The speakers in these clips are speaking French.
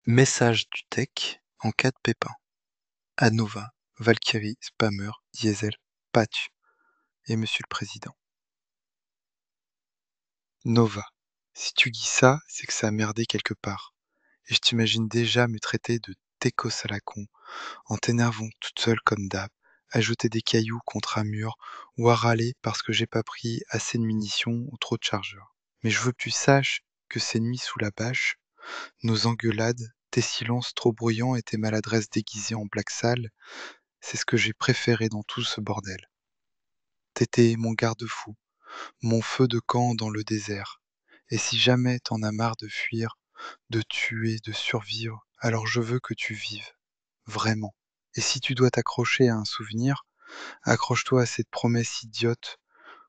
Message du tech en cas de pépin. Anova, Valkyrie, Spammer, Diesel, Patch et Monsieur le Président. Nova. Si tu dis ça, c'est que ça a merdé quelque part. Et je t'imagine déjà me traiter de técos à la con, en t'énervant toute seule comme d'hab, ajouter des cailloux contre un mur, ou à râler parce que j'ai pas pris assez de munitions ou trop de chargeurs. Mais je veux que tu saches que ces nuits sous la bâche, nos engueulades, tes silences trop bruyants et tes maladresses déguisées en black sale, c'est ce que j'ai préféré dans tout ce bordel. T'étais mon garde-fou, mon feu de camp dans le désert. Et si jamais t'en as marre de fuir, de tuer, de survivre, alors je veux que tu vives. Vraiment. Et si tu dois t'accrocher à un souvenir, accroche-toi à cette promesse idiote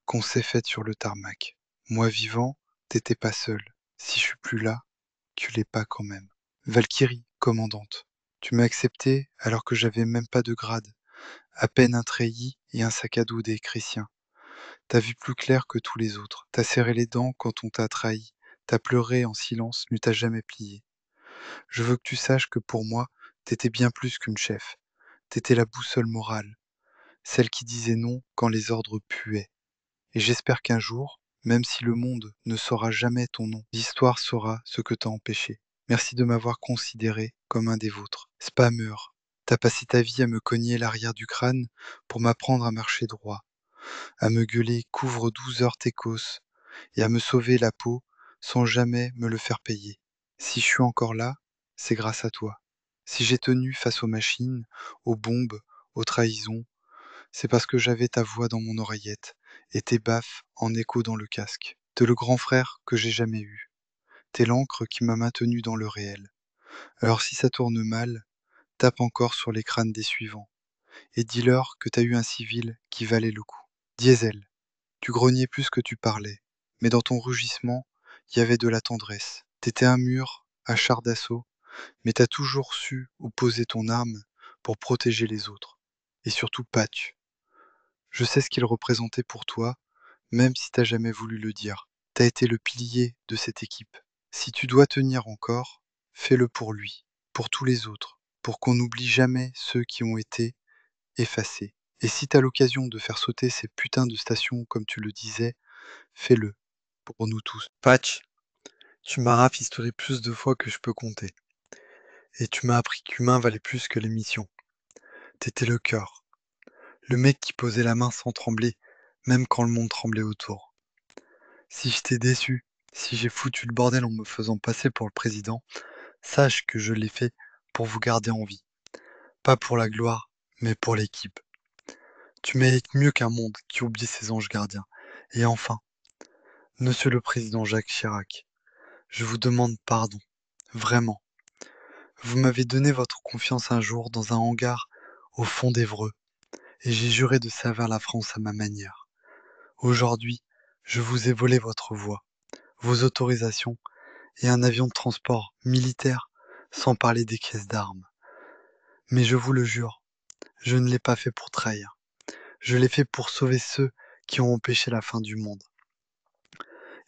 qu'on s'est faite sur le tarmac. Moi vivant, t'étais pas seul. Si je suis plus là, tu l'es pas quand même. Valkyrie, commandante. Tu m'as accepté alors que j'avais même pas de grade. À peine un treillis et un sac à dos des Chrétiens. T'as vu plus clair que tous les autres. T'as serré les dents quand on t'a trahi. T'as pleuré en silence, mais t'as jamais plié. Je veux que tu saches que pour moi, t'étais bien plus qu'une chef. T'étais la boussole morale, celle qui disait non quand les ordres puaient. Et j'espère qu'un jour, même si le monde ne saura jamais ton nom, l'histoire saura ce que t'as empêché. Merci de m'avoir considéré comme un des vôtres. Spammer, t'as passé ta vie à me cogner l'arrière du crâne pour m'apprendre à marcher droit, à me gueuler couvre 12 heures técos et à me sauver la peau sans jamais me le faire payer. Si je suis encore là, c'est grâce à toi. Si j'ai tenu face aux machines, aux bombes, aux trahisons, c'est parce que j'avais ta voix dans mon oreillette et tes baffes en écho dans le casque. T'es le grand frère que j'ai jamais eu. T'es l'encre qui m'a maintenu dans le réel. Alors si ça tourne mal, tape encore sur les crânes des suivants et dis-leur que t'as eu un civil qui valait le coup. Diesel, tu grognais plus que tu parlais, mais dans ton rugissement, il y avait de la tendresse. T'étais un mur, un char d'assaut, mais t'as toujours su où poser ton arme pour protéger les autres. Et surtout Patch. Je sais ce qu'il représentait pour toi, même si t'as jamais voulu le dire. T'as été le pilier de cette équipe. Si tu dois tenir encore, fais-le pour lui, pour tous les autres, pour qu'on n'oublie jamais ceux qui ont été effacés. Et si t'as l'occasion de faire sauter ces putains de stations comme tu le disais, fais-le, pour nous tous. Patch, tu m'as rafistolé plus de fois que je peux compter. Et tu m'as appris qu'humain valait plus que les missions. T'étais le cœur, le mec qui posait la main sans trembler, même quand le monde tremblait autour. Si je t'ai déçu, si j'ai foutu le bordel en me faisant passer pour le président, sache que je l'ai fait pour vous garder en vie. Pas pour la gloire, mais pour l'équipe. Tu mérites mieux qu'un monde qui oublie ses anges gardiens. Et enfin, Monsieur le Président Jacques Chirac, je vous demande pardon. Vraiment. Vous m'avez donné votre confiance un jour dans un hangar au fond d'Évreux, et j'ai juré de servir la France à ma manière. Aujourd'hui, je vous ai volé votre voix, vos autorisations et un avion de transport militaire, sans parler des caisses d'armes. Mais je vous le jure, je ne l'ai pas fait pour trahir. Je l'ai fait pour sauver ceux qui ont empêché la fin du monde.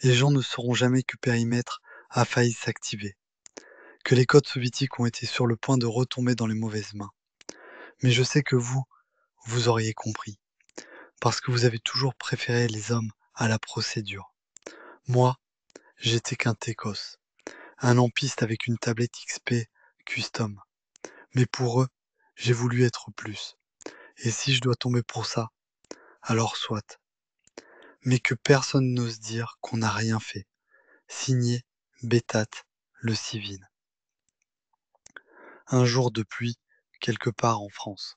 Les gens ne sauront jamais que Périmètre a failli s'activer, que les codes soviétiques ont été sur le point de retomber dans les mauvaises mains. Mais je sais que vous, vous auriez compris, parce que vous avez toujours préféré les hommes à la procédure. Moi, j'étais qu'un técos, un lampiste avec une tablette XP custom. Mais pour eux, j'ai voulu être plus. Et si je dois tomber pour ça, alors soit. Mais que personne n'ose dire qu'on n'a rien fait. Signé Bétat, le civil. Un jour de pluie, quelque part en France.